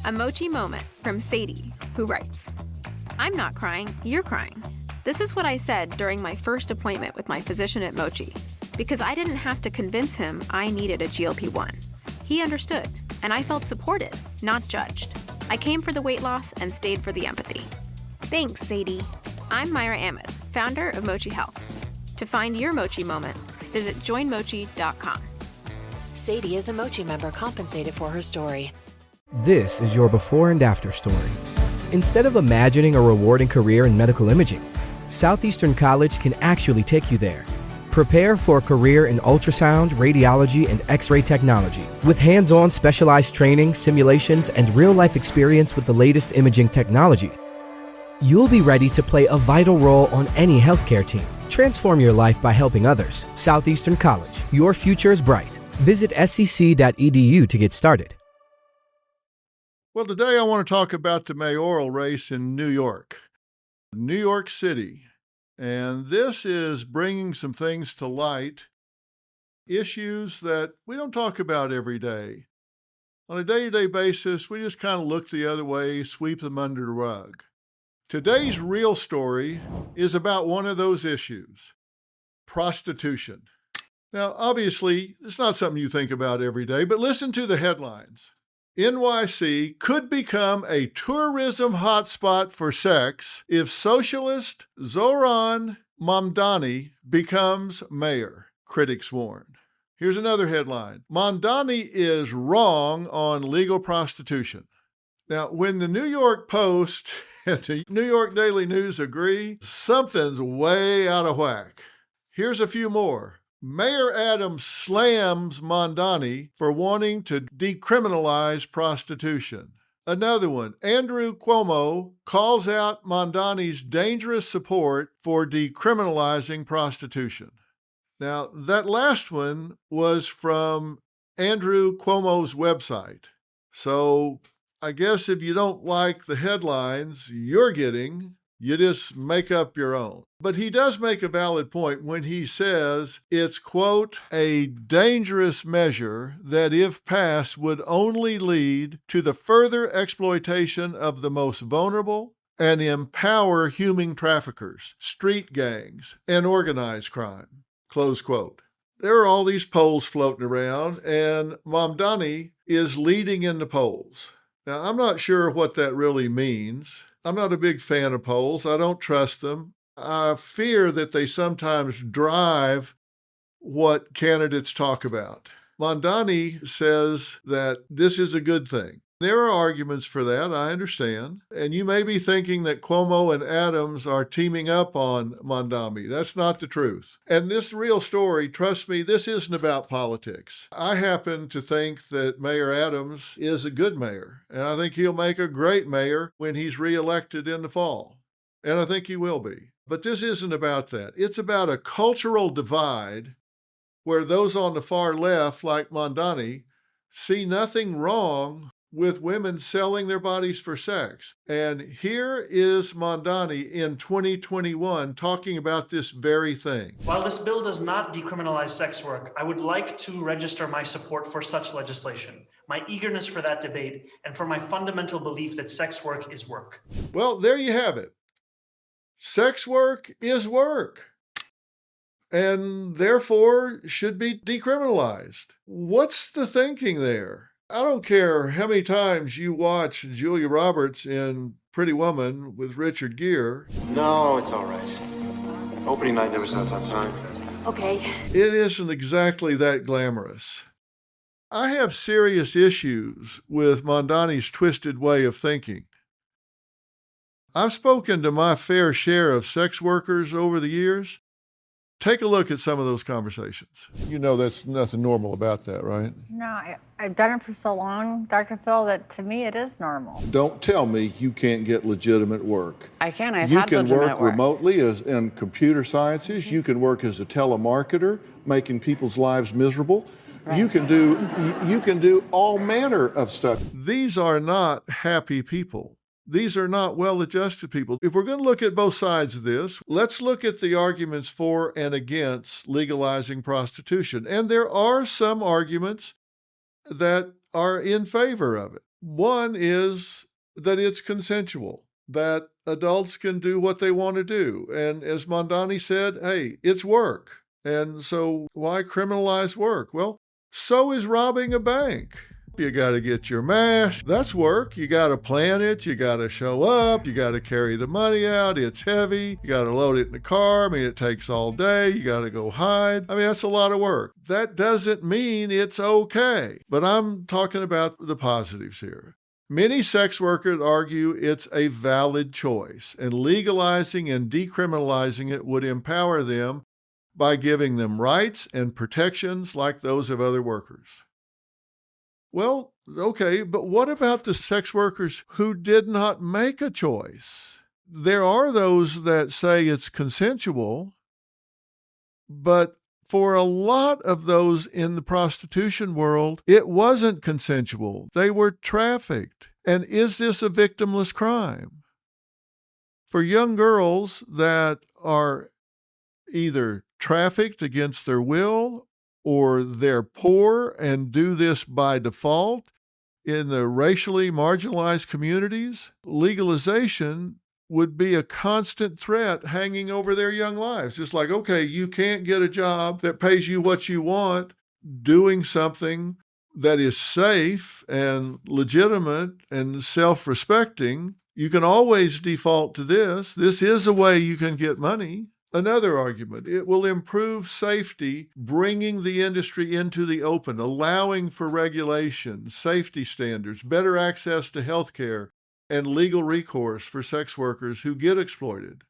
A Mochi moment from Sadie, who writes, I'm not crying, you're crying. This is what I said during my first appointment with my physician at Mochi, because I didn't have to convince him I needed a GLP-1. He understood, and I felt supported, not judged. I came for the weight loss and stayed for the empathy. Thanks, Sadie. I'm Myra Ahmed, founder of Mochi Health. To find your Mochi moment, visit joinmochi.com. Sadie is a Mochi member compensated for her story. This is your before and after story. Instead of imagining a rewarding career in medical imaging, Southeastern College can actually take you there. Prepare for a career in ultrasound, radiology, and X-ray technology with hands-on specialized training, simulations, and real-life experience with the latest imaging technology. You'll be ready to play a vital role on any healthcare team. Transform your life by helping others. Southeastern College. Your future is bright. Visit scc.edu to get started. Well, today I want to talk about the mayoral race in New York City. And this is bringing some things to light, issues that we don't talk about every day. On a day-to-day basis, we just kind of look the other way, sweep them under the rug. Today's real story is about one of those issues, prostitution. Now, obviously, it's not something you think about every day, but listen to the headlines. NYC could become a tourism hotspot for sex if socialist Zoran Mamdani becomes mayor, critics warn. Here's another headline. Mamdani is wrong on legal prostitution. Now, when the New York Post and the New York Daily News agree, something's way out of whack. Here's a few more. Mayor Adams slams Mamdani for wanting to decriminalize prostitution. Another one, Andrew Cuomo calls out Mamdani's dangerous support for decriminalizing prostitution. Now, that last one was from Andrew Cuomo's website. So I guess if you don't like the headlines you're getting, you just make up your own. But he does make a valid point when he says it's, quote, a dangerous measure that, if passed, would only lead to the further exploitation of the most vulnerable and empower human traffickers, street gangs, and organized crime, close quote. There are all these polls floating around, and Mamdani is leading in the polls. Now, I'm not sure what that really means. I'm not a big fan of polls. I don't trust them. I fear that they sometimes drive what candidates talk about. Mamdani says that this is a good thing. There are arguments for that, I understand. And you may be thinking that Cuomo and Adams are teaming up on Mamdani. That's not the truth. And this real story, trust me, this isn't about politics. I happen to think that Mayor Adams is a good mayor, and I think he'll make a great mayor when he's reelected in the fall. And I think he will be. But this isn't about that. It's about a cultural divide where those on the far left, like Mamdani, see nothing wrong with women selling their bodies for sex. And here is Mamdani in 2021 talking about this very thing. While this bill does not decriminalize sex work, I would like to register my support for such legislation, my eagerness for that debate, and for my fundamental belief that sex work is work. Well, there you have it. Sex work is work, and therefore should be decriminalized. What's the thinking there? I don't care how many times you watch Julia Roberts in Pretty Woman with Richard Gere. No, it's all right. Opening night never sounds on time. Okay. It isn't exactly that glamorous. I have serious issues with Mamdani's twisted way of thinking. I've spoken to my fair share of sex workers over the years. Take a look at some of those conversations. You know there's nothing normal about that, right? No, I've done it for so long, Dr. Phil, that to me it is normal. Don't tell me you can't get legitimate work. I can. I've You had can legitimate work remotely in computer sciences. You can work as a telemarketer, making people's lives miserable. Right. You can do all manner of stuff. These are not happy people. These are not well-adjusted people. If we're going to look at both sides of this, let's look at the arguments for and against legalizing prostitution. And there are some arguments that are in favor of it. One is that it's consensual, that adults can do what they want to do. And as Mamdani said, hey, it's work. And so why criminalize work? Well, so is robbing a bank. You got to get your mask. That's work. You got to plan it. You got to show up. You got to carry the money out. It's heavy. You got to load it in the car. I mean, it takes all day. You got to go hide. I mean, that's a lot of work. That doesn't mean it's okay. But I'm talking about the positives here. Many sex workers argue it's a valid choice, and legalizing and decriminalizing it would empower them by giving them rights and protections like those of other workers. Well, okay, but what about the sex workers who did not make a choice? There are those that say it's consensual, but for a lot of those in the prostitution world, it wasn't consensual. They were trafficked. And is this a victimless crime? For young girls that are either trafficked against their will or they're poor and do this by default in the racially marginalized communities, legalization would be a constant threat hanging over their young lives. It's like, okay, you can't get a job that pays you what you want doing something that is safe and legitimate and self-respecting. You can always default to this. This is a way you can get money. Another argument, it will improve safety, bringing the industry into the open, allowing for regulation, safety standards, better access to health care, and legal recourse for sex workers who get exploited.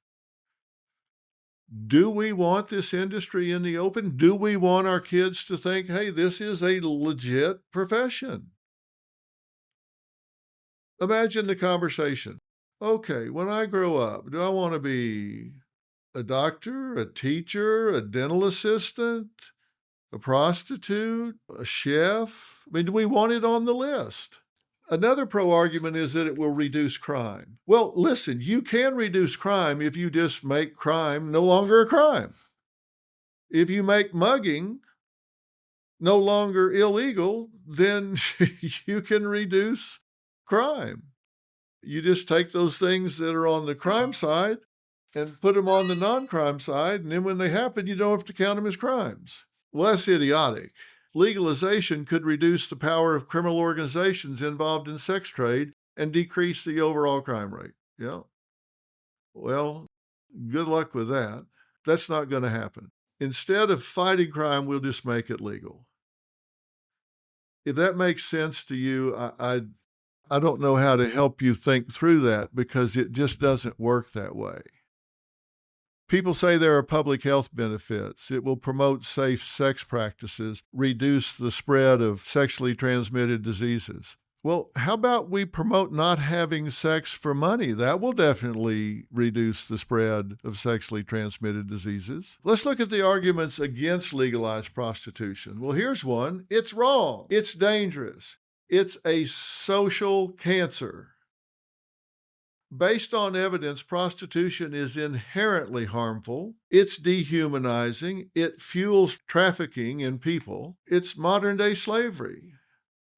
Do we want this industry in the open? Do we want our kids to think, hey, this is a legit profession? Imagine the conversation. Okay, when I grow up, do I want to be a doctor, a teacher, a dental assistant, a prostitute, a chef? I mean, do we want it on the list? Another pro-argument is that it will reduce crime. Well, listen, you can reduce crime if you just make crime no longer a crime. If you make mugging no longer illegal, then you can reduce crime. You just take those things that are on the crime side and put them on the non-crime side, and then when they happen, you don't have to count them as crimes. Well, that's idiotic. Legalization could reduce the power of criminal organizations involved in sex trade and decrease the overall crime rate. Yeah. Well, good luck with that. That's not going to happen. Instead of fighting crime, we'll just make it legal. If that makes sense to you, I don't know how to help you think through that because it just doesn't work that way. People say there are public health benefits. It will promote safe sex practices, reduce the spread of sexually transmitted diseases. Well, how about we promote not having sex for money? That will definitely reduce the spread of sexually transmitted diseases. Let's look at the arguments against legalized prostitution. Well, here's one. It's wrong. It's dangerous. It's a social cancer. Based on evidence, prostitution is inherently harmful. It's dehumanizing. It fuels trafficking in people. It's modern-day slavery.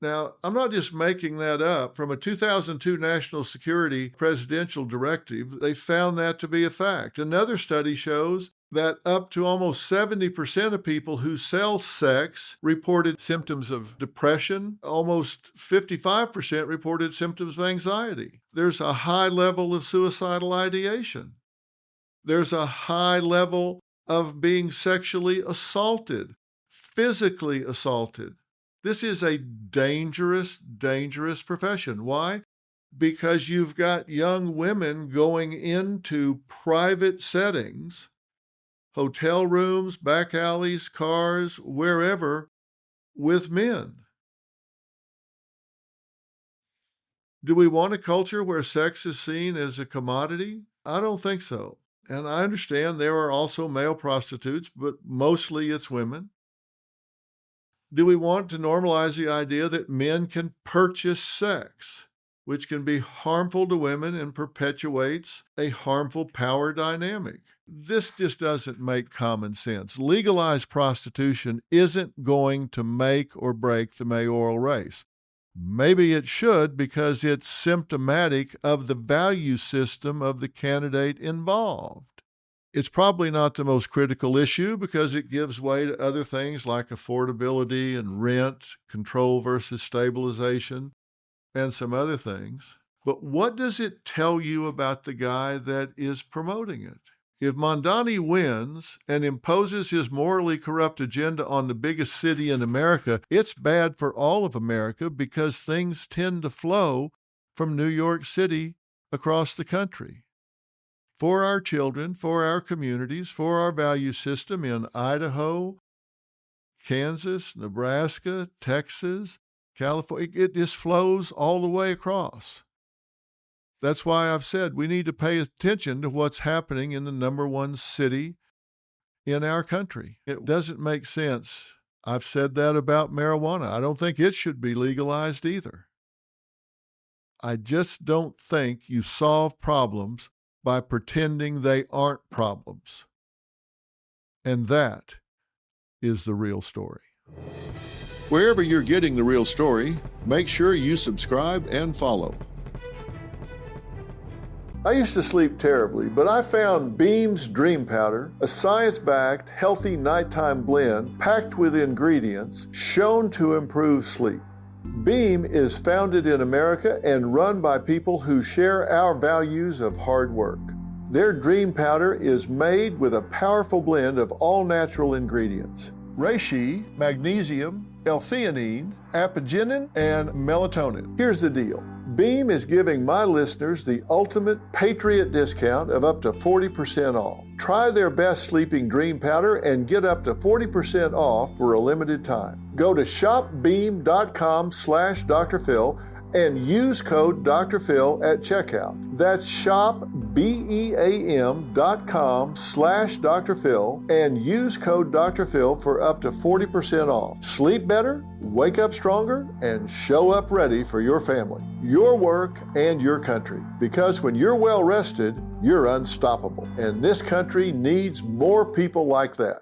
Now, I'm not just making that up. From a 2002 National Security Presidential Directive, they found that to be a fact. Another study shows that up to almost 70% of people who sell sex reported symptoms of depression. Almost 55% reported symptoms of anxiety. There's a high level of suicidal ideation. There's a high level of being sexually assaulted, physically assaulted. This is a dangerous, dangerous profession. Why? Because you've got young women going into private settings, hotel rooms, back alleys, cars, wherever, with men. Do we want a culture where sex is seen as a commodity? I don't think so. And I understand there are also male prostitutes, but mostly it's women. Do we want to normalize the idea that men can purchase sex, which can be harmful to women and perpetuates a harmful power dynamic? This just doesn't make common sense. Legalized prostitution isn't going to make or break the mayoral race. Maybe it should because it's symptomatic of the value system of the candidate involved. It's probably not the most critical issue because it gives way to other things like affordability and rent, control versus stabilization, and some other things. But what does it tell you about the guy that is promoting it? If Mamdani wins and imposes his morally corrupt agenda on the biggest city in America, it's bad for all of America because things tend to flow from New York City across the country. For our children, for our communities, for our value system in Idaho, Kansas, Nebraska, Texas, California, it just flows all the way across. That's why I've said we need to pay attention to what's happening in the number one city in our country. It doesn't make sense. I've said that about marijuana. I don't think it should be legalized either. I just don't think you solve problems by pretending they aren't problems. And that is the real story. Wherever you're getting the real story, make sure you subscribe and follow. I used to sleep terribly, but I found Beam's Dream Powder, a science-backed, healthy nighttime blend packed with ingredients shown to improve sleep. Beam is founded in America and run by people who share our values of hard work. Their Dream Powder is made with a powerful blend of all-natural ingredients: reishi, magnesium, L-theanine, apigenin, and melatonin. Here's the deal. Beam is giving my listeners the ultimate Patriot discount of up to 40% off. Try their best sleeping dream powder and get up to 40% off for a limited time. Go to shopbeam.com/Dr. Phil and use code Dr. Phil at checkout. That's shopbeam.com/Dr. Phil and use code Dr. Phil for up to 40% off. Sleep better, wake up stronger, and show up ready for your family, your work, and your country. Because when you're well rested, you're unstoppable. And this country needs more people like that.